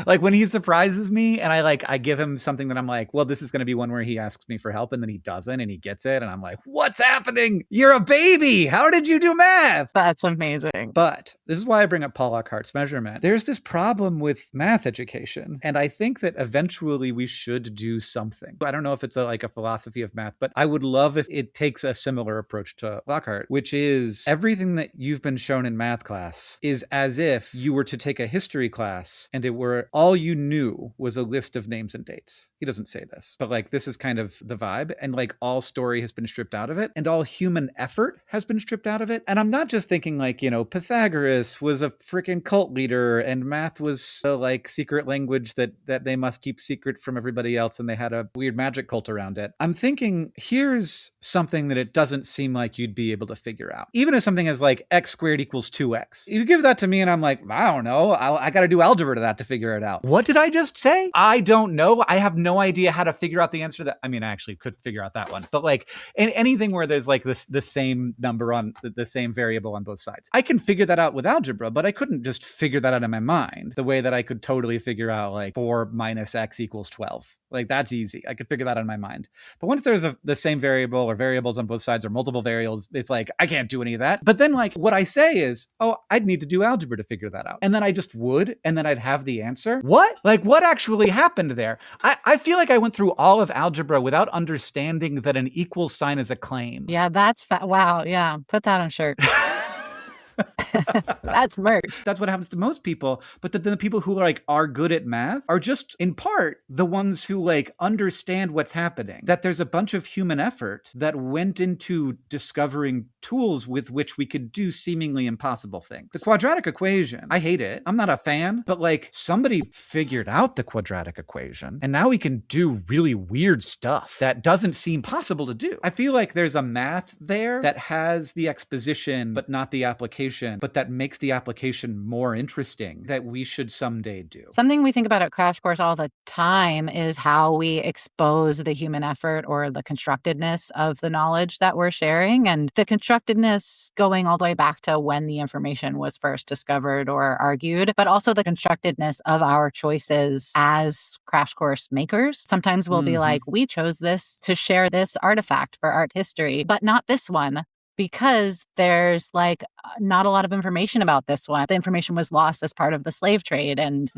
Like when he surprises me and I give him something that I'm like, well, this is going to be one where he asks me for help and then he doesn't and he gets it. And I'm like, what's happening? You're a baby. How did you do math? That's amazing. But this is why I bring up Paul Lockhart's measurement. There's this problem with math education. And I think that eventually we should do something. I don't know if it's like a philosophy of math, but I would love if it takes a similar approach to Lockhart, which is everything that you've been shown in math class is as if you were to take a history class house and it were all you knew was a list of names and dates. He doesn't say this, but like this is kind of the vibe. And like all story has been stripped out of it and all human effort has been stripped out of it. And I'm not just thinking like, Pythagoras was a freaking cult leader and math was a like secret language that they must keep secret from everybody else and they had a weird magic cult around it. I'm thinking here's something that it doesn't seem like you'd be able to figure out. Even as something as like x squared equals 2x. You give that to me and I'm like, I don't know. I got to do algebra to that to figure it out. What did I just say? I don't know. I have no idea how to figure out the answer to that. I mean, I actually could figure out that one. But like anything where there's like the same number on the same variable on both sides. I can figure that out with algebra, but I couldn't just figure that out in my mind the way that I could totally figure out like 4 minus x equals 12. Like that's easy. I could figure that out in my mind. But once there's the same variable or variables on both sides or multiple variables, it's like, I can't do any of that. But then like what I say is, oh, I'd need to do algebra to figure that out. And then I just would, and then I'd have the answer. What? Like what actually happened there? I feel like I went through all of algebra without understanding that an equal sign is a claim. Yeah, that's wow. Yeah, put that on a shirt. That's merch. That's what happens to most people. But then the people who are good at math are just in part the ones who like understand what's happening. That there's a bunch of human effort that went into discovering tools with which we could do seemingly impossible things. The quadratic equation, I hate it. I'm not a fan, but like somebody figured out the quadratic equation and now we can do really weird stuff that doesn't seem possible to do. I feel like there's a math there that has the exposition, but not the application, but that makes the application more interesting that we should someday do. Something we think about at Crash Course all the time is how we expose the human effort or the constructedness of the knowledge that we're sharing. And the constructedness going all the way back to when the information was first discovered or argued, but also the constructedness of our choices as Crash Course makers. Sometimes we'll be like, we chose this to share this artifact for art history, but not this one, because there's like not a lot of information about this one. The information was lost as part of the slave trade. And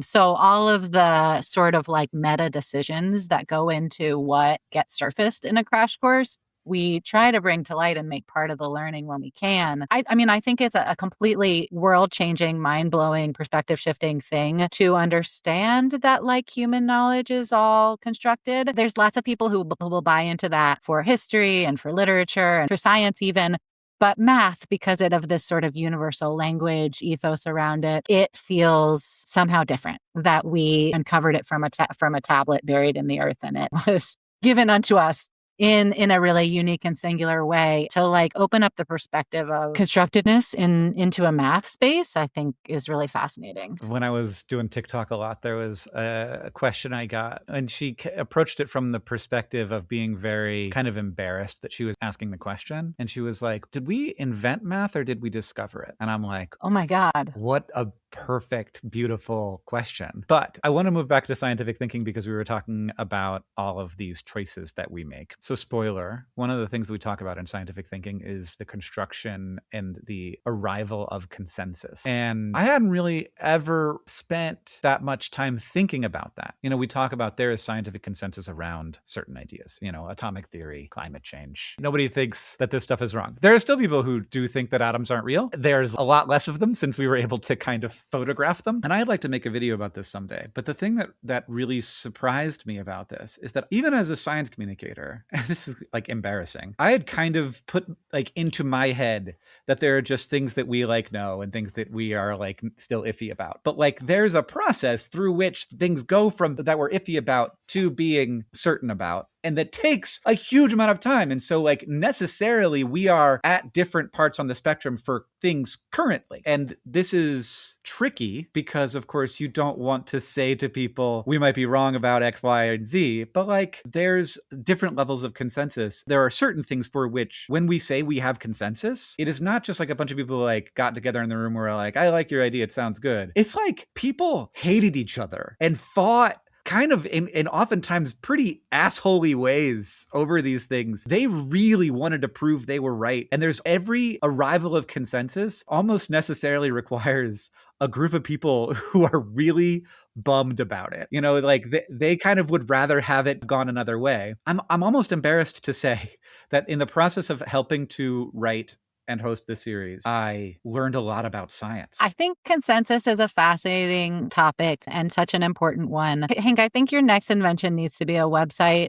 so all of the sort of like meta decisions that go into what gets surfaced in a crash course, we try to bring to light and make part of the learning when we can. I mean, I think it's a completely world-changing, mind-blowing, perspective-shifting thing to understand that like human knowledge is all constructed. There's lots of people who will buy into that for history and for literature and for science even. But math, because of this sort of universal language ethos around it, it feels somehow different that we uncovered it from a tablet buried in the earth and it was given unto us in a really unique and singular way to like open up the perspective of constructedness into a math space, I think is really fascinating. When I was doing TikTok a lot, there was a question I got and she approached it from the perspective of being very kind of embarrassed that she was asking the question. And she was like, did we invent math or did we discover it? And I'm like, oh my God, what a perfect, beautiful question. But I want to move back to scientific thinking because we were talking about all of these choices that we make. So spoiler, one of the things that we talk about in scientific thinking is the construction and the arrival of consensus. And I hadn't really ever spent that much time thinking about that. We talk about there is scientific consensus around certain ideas, atomic theory, climate change. Nobody thinks that this stuff is wrong. There are still people who do think that atoms aren't real. There's a lot less of them since we were able to kind of photograph them. And I'd like to make a video about this someday. But the thing that really surprised me about this is that even as a science communicator, and this is like embarrassing, I had kind of put like into my head that there are just things that we like know and things that we are like still iffy about. But like there's a process through which things go from that we're iffy about to being certain about. And that takes a huge amount of time. And so like necessarily we are at different parts on the spectrum for things currently. And this is tricky because of course you don't want to say to people, we might be wrong about X, Y, and Z, but like there's different levels of consensus. There are certain things for which when we say we have consensus, it is not just like a bunch of people like got together in the room where like, I like your idea, it sounds good. It's like people hated each other and fought kind of in oftentimes pretty assholey ways over these things. They really wanted to prove they were right. And there's every arrival of consensus almost necessarily requires a group of people who are really bummed about it. Like they kind of would rather have it gone another way. I'm almost embarrassed to say that in the process of helping to write and host this series, I learned a lot about science. I think consensus is a fascinating topic and such an important one. Hank, I think your next invention needs to be a website,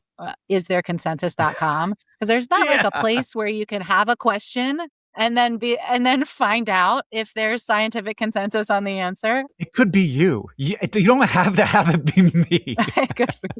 isthereconsensus.com, because there's not like a place where you can have a question and then find out if there's scientific consensus on the answer. It could be you. You don't have to have it be me.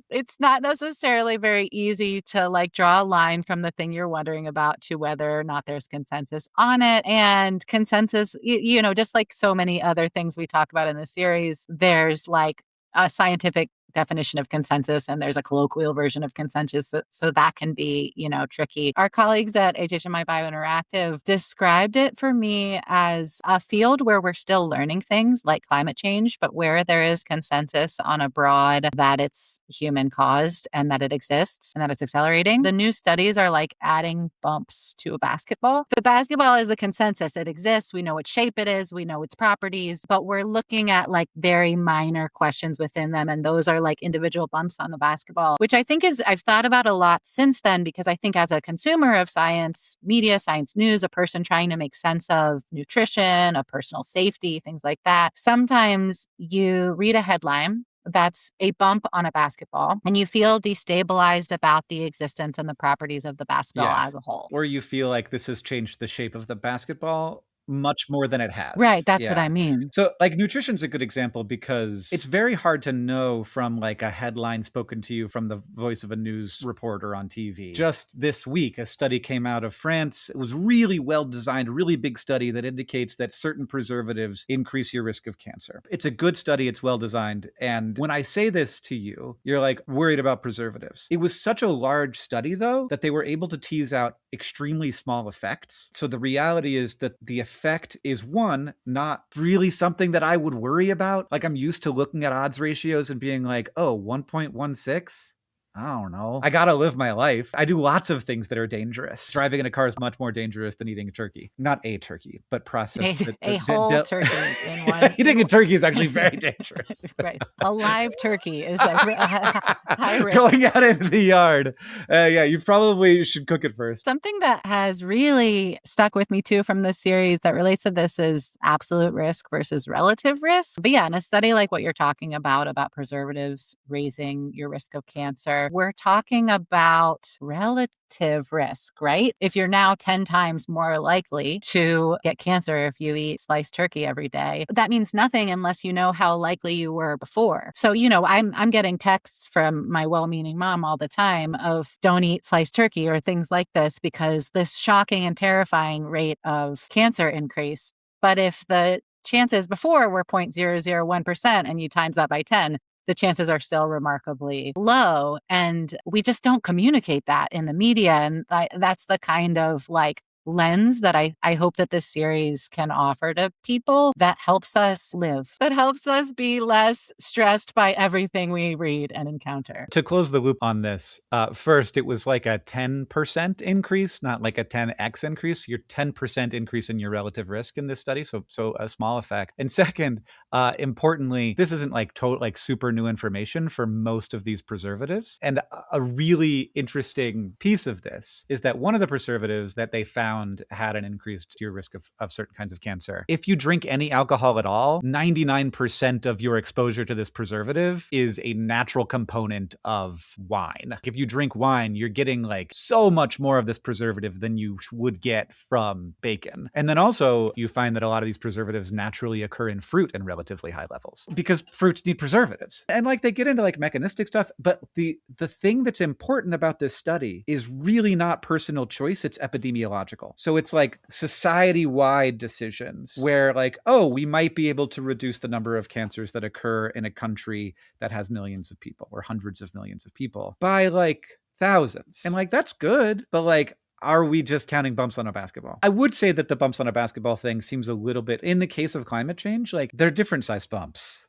It's not necessarily very easy to like draw a line from the thing you're wondering about to whether or not there's consensus on it. And consensus, you know, just like so many other things we talk about in the series, there's like a scientific definition of consensus and there's a colloquial version of consensus. So that can be, you know, tricky. Our colleagues at HHMI Biointeractive described it for me as a field where we're still learning things like climate change, but where there is consensus on a broad that it's human caused and that it exists and that it's accelerating. The new studies are like adding bumps to a basketball. The basketball is the consensus. It exists. We know what shape it is. We know its properties, but we're looking at like very minor questions within them. And those are like individual bumps on the basketball, which I think I've thought about a lot since then, because I think as a consumer of science media, science news, a person trying to make sense of nutrition, of personal safety, things like that, sometimes you read a headline that's a bump on a basketball and you feel destabilized about the existence and the properties of the basketball as a whole. Or you feel like this has changed the shape of the basketball much more than it has. Right. That's what I mean. So like nutrition's a good example because it's very hard to know from like a headline spoken to you from the voice of a news reporter on TV. Just this week, a study came out of France. It was really well designed, really big study that indicates that certain preservatives increase your risk of cancer. It's a good study. It's well designed. And when I say this to you, you're like worried about preservatives. It was such a large study though, that they were able to tease out extremely small effects. So the reality is that the effect is one, not really something that I would worry about. Like I'm used to looking at odds ratios and being like, oh, 1.16? I don't know. I gotta live my life. I do lots of things that are dangerous. Driving in a car is much more dangerous than eating a turkey. Not a turkey, but processed. A whole turkey in one. Eating a turkey is actually very dangerous. Right. A live turkey is a high risk. Going out into the yard. Yeah, you probably should cook it first. Something that has really stuck with me too from this series that relates to this is absolute risk versus relative risk. But yeah, in a study like what you're talking about preservatives raising your risk of cancer, we're talking about relative risk, right? If you're now 10 times more likely to get cancer if you eat sliced turkey every day, that means nothing unless you know how likely you were before. So, you know, I'm getting texts from my well-meaning mom all the time of don't eat sliced turkey or things like this because this shocking and terrifying rate of cancer increase. But if the chances before were 0.001% and you times that by 10, the chances are still remarkably low. And we just don't communicate that in the media. And that's the kind of like lens that I hope that this series can offer to people that helps us live, that helps us be less stressed by everything we read and encounter. To close the loop on this, first, it was like a 10% increase, not like a 10x increase. Your 10% increase in your relative risk in this study, so a small effect. And second, importantly, this isn't like super new information for most of these preservatives. And a really interesting piece of this is that one of the preservatives that they found had an increased your risk of certain kinds of cancer. If you drink any alcohol at all, 99% of your exposure to this preservative is a natural component of wine. If you drink wine, you're getting like so much more of this preservative than you would get from bacon. And then also you find that a lot of these preservatives naturally occur in fruit in relatively high levels because fruits need preservatives. And like they get into like mechanistic stuff, but the thing that's important about this study is really not personal choice, it's epidemiological. So it's like society-wide decisions where like, oh, we might be able to reduce the number of cancers that occur in a country that has millions of people or hundreds of millions of people by like thousands. And like, that's good, but like, are we just counting bumps on a basketball? I would say that the bumps on a basketball thing seems a little bit, in the case of climate change, like they're different size bumps.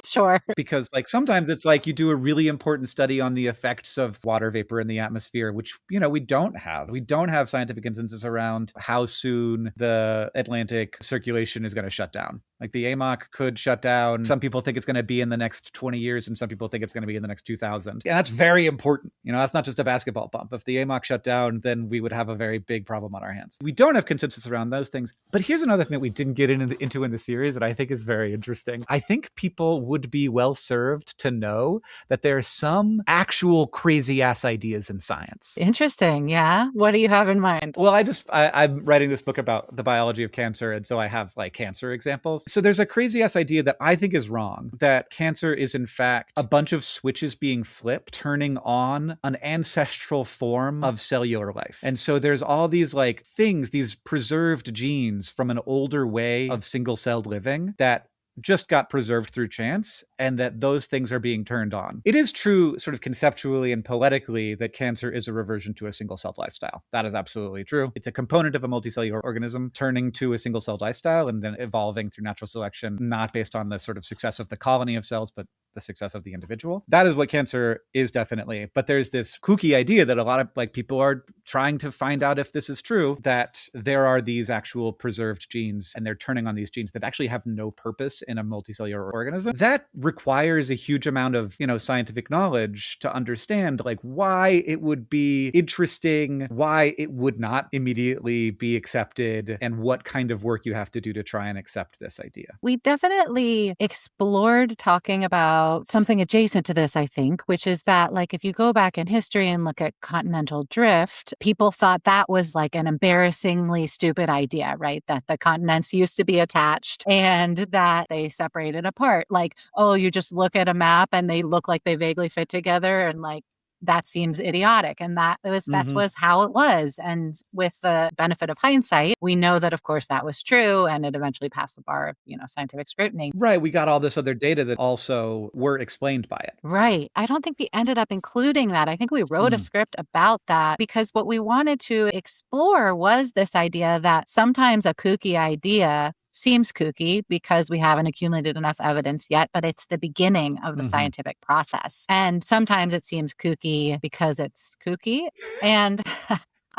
Sure. Because like sometimes it's like you do a really important study on the effects of water vapor in the atmosphere, which, you know, we don't have. We don't have scientific consensus around how soon the Atlantic circulation is going to shut down. Like the AMOC could shut down. Some people think it's going to be in the next 20 years and some people think it's going to be in the next 2000. And that's very important. You know, that's not just a basketball bump. If the AMOC shut down, then we would would have a very big problem on our hands. We don't have consensus around those things. But here's another thing that we didn't get into in the series that I think is very interesting. I think people would be well served to know that there are some actual crazy ass ideas in science. Interesting. Yeah. What do you have in mind? Well, I'm writing this book about the biology of cancer. And so I have like cancer examples. So there's a crazy ass idea that I think is wrong, that cancer is in fact a bunch of switches being flipped, turning on an ancestral form of cellular life. And so there's all these like things, these preserved genes from an older way of single-celled living that just got preserved through chance, and that those things are being turned on. It is true, sort of conceptually and poetically, that cancer is a reversion to a single-celled lifestyle. That is absolutely true. It's a component of a multicellular organism turning to a single-celled lifestyle and then evolving through natural selection, not based on the sort of success of the colony of cells, but the success of the individual. That is what cancer is, definitely. But there's this kooky idea that a lot of like people are trying to find out if this is true, that there are these actual preserved genes and they're turning on these genes that actually have no purpose in a multicellular organism. That requires a huge amount of, scientific knowledge to understand like why it would be interesting, why it would not immediately be accepted, and what kind of work you have to do to try and accept this idea. We definitely explored talking about something adjacent to this, I think, which is that like if you go back in history and look at continental drift, people thought that was like an embarrassingly stupid idea, right? That the continents used to be attached and that they separated apart. Like, oh, you just look at a map and they look like they vaguely fit together, and like that seems idiotic. And that was how it was. And with the benefit of hindsight, we know that of course that was true, and it eventually passed the bar of, scientific scrutiny. Right. We got all this other data that also were explained by it. Right. I don't think we ended up including that. I think we wrote a script about that because what we wanted to explore was this idea that sometimes a kooky idea seems kooky because we haven't accumulated enough evidence yet, but it's the beginning of the scientific process. And sometimes it seems kooky because it's kooky. And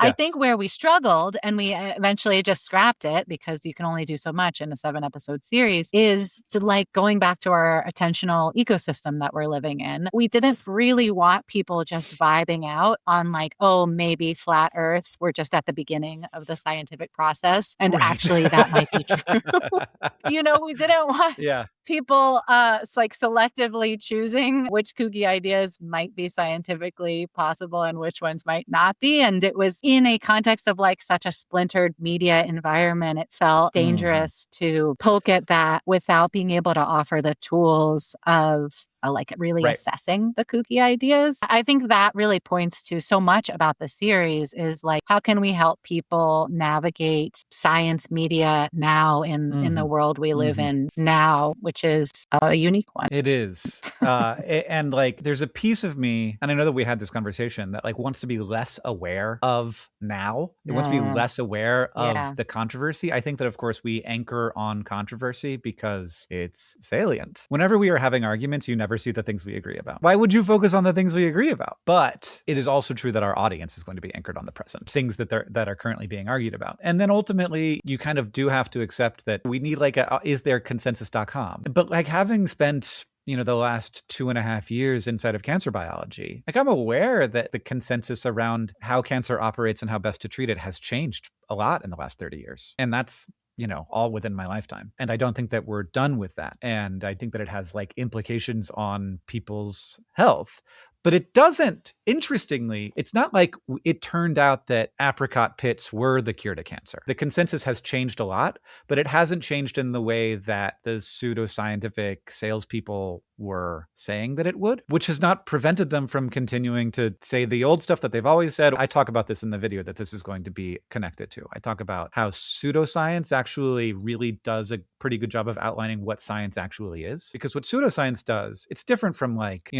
I think where we struggled, and we eventually just scrapped it because you can only do so much in a 7-episode series, is to like going back to our attentional ecosystem that we're living in. We didn't really want people just vibing out on like, oh, maybe flat Earth, we're just at the beginning of the scientific process. And actually that might be true. We didn't want people like selectively choosing which kooky ideas might be scientifically possible and which ones might not be. And it was in a context of like such a splintered media environment, it felt dangerous to poke at that without being able to offer the tools of like really assessing the kooky ideas. I think that really points to so much about the series is like, how can we help people navigate science media now in the world we live in now, which is a unique one. It is. And like, there's a piece of me, and I know that we had this conversation, that like wants to be less aware of now. It wants to be less aware of the controversy. I think that, of course, we anchor on controversy because it's salient. Whenever we are having arguments, you never see the things we agree about. Why would you focus on the things we agree about? But it is also true that our audience is going to be anchored on the present, things that are currently being argued about. And then ultimately, you kind of do have to accept that we need like a isthereconsensus.com. But like having spent the last 2.5 years inside of cancer biology, like I'm aware that the consensus around how cancer operates and how best to treat it has changed a lot in the last 30 years. And that's all within my lifetime. And I don't think that we're done with that. And I think that it has like implications on people's health. But it doesn't, interestingly, it's not like it turned out that apricot pits were the cure to cancer. The consensus has changed a lot, but it hasn't changed in the way that the pseudoscientific salespeople were saying that it would, which has not prevented them from continuing to say the old stuff that they've always said. I talk about this in the video that this is going to be connected to. I talk about how pseudoscience actually really does a pretty good job of outlining what science actually is. Because what pseudoscience does, it's different from like,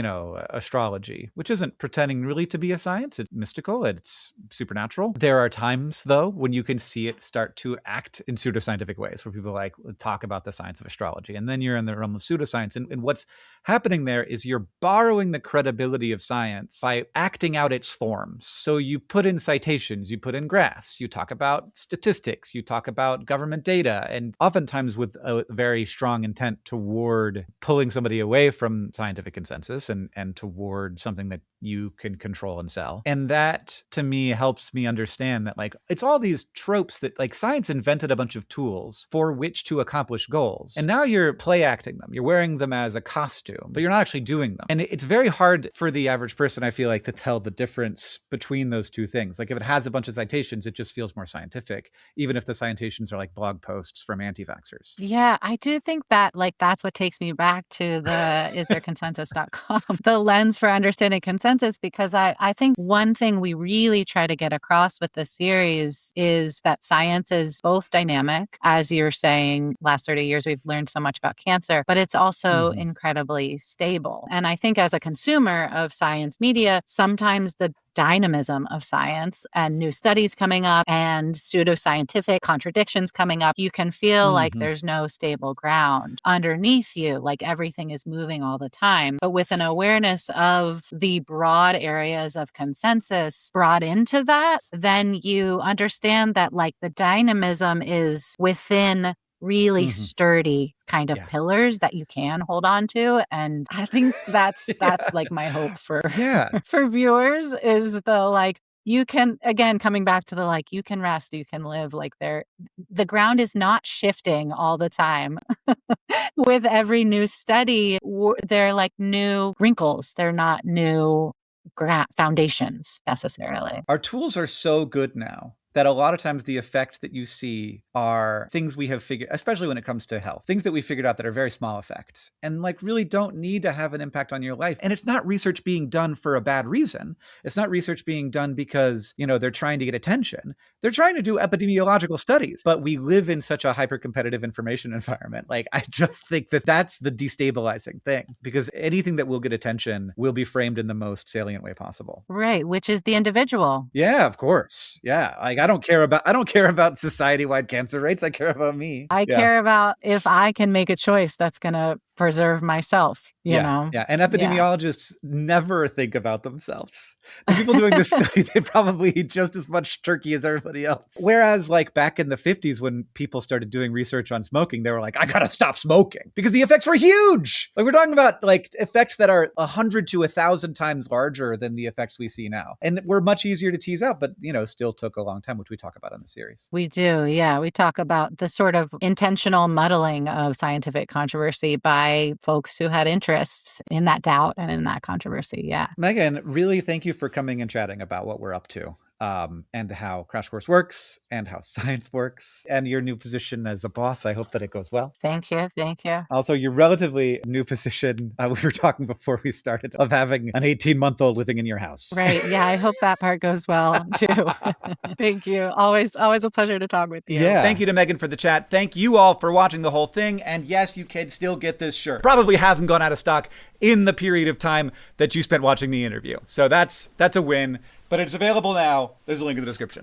astrology, which isn't pretending really to be a science. It's mystical, it's supernatural. There are times, though, when you can see it start to act in pseudoscientific ways, where people like talk about the science of astrology. And then you're in the realm of pseudoscience. And what's happening there is you're borrowing the credibility of science by acting out its forms. So you put in citations, you put in graphs, you talk about statistics, you talk about government data, and oftentimes with a very strong intent toward pulling somebody away from scientific consensus and toward something that you can control and sell. And that, to me, helps me understand that, like, it's all these tropes that, like, science invented a bunch of tools for which to accomplish goals. And now you're play acting them. You're wearing them as a costume, but you're not actually doing them. And it's very hard for the average person, I feel like, to tell the difference between those two things. Like, if it has a bunch of citations, it just feels more scientific, even if the citations are like blog posts from anti-vaxxers. Yeah, I do think that, like, that's what takes me back to the isthereconsensus.com, the lens for understanding consensus, because I think one thing we really try to get across with this series is that science is both dynamic. As you're saying, last 30 years, we've learned so much about cancer, but it's also incredibly stable. And I think as a consumer of science media, sometimes the dynamism of science and new studies coming up and pseudoscientific contradictions coming up, you can feel like there's no stable ground underneath you, like everything is moving all the time. But with an awareness of the broad areas of consensus brought into that, then you understand that, like, the dynamism is within really sturdy kind of pillars that you can hold on to. And I think that's like my hope for for viewers is the, like, you can, again, coming back to the, like, you can rest, you can live, like, the ground is not shifting all the time. With every new study, they're like new wrinkles. They're not new foundations necessarily. Our tools are so good now that a lot of times the effect that you see are things we have figured, especially when it comes to health, things that we figured out that are very small effects and, like, really don't need to have an impact on your life. And it's not research being done for a bad reason. It's not research being done because, you know, they're trying to get attention. They're trying to do epidemiological studies, but we live in such a hyper-competitive information environment. Like, I just think that that's the destabilizing thing, because anything that will get attention will be framed in the most salient way possible. Right, which is the individual. Yeah, of course. Yeah, like, I don't care about society-wide cancer rates. I care about me. I care about if I can make a choice that's going to preserve myself, you know? Yeah, and epidemiologists never think about themselves. The people doing this study, they probably eat just as much turkey as everybody else. Whereas, like, back in the 50s when people started doing research on smoking, they were like, I gotta stop smoking because the effects were huge. Like, we're talking about, like, effects that are 100 to 1,000 times larger than the effects we see now. And we're much easier to tease out, but, you know, still took a long time, which we talk about in the series. We do, yeah. We talk about the sort of intentional muddling of scientific controversy by folks who had interests in that doubt and in that controversy. Yeah. Megan, really thank you for coming and chatting about what we're up to. And how Crash Course works and how science works and your new position as a boss. I hope that it goes well. Thank you. Thank you. Also, your relatively new position, we were talking before we started, of having an 18-month-old living in your house. Right. Yeah. I hope that part goes well, too. Thank you. Always a pleasure to talk with you. Yeah. Thank you to Megan for the chat. Thank you all for watching the whole thing. And yes, you can still get this shirt. Probably hasn't gone out of stock in the period of time that you spent watching the interview. So that's a win. But it's available now. There's a link in the description.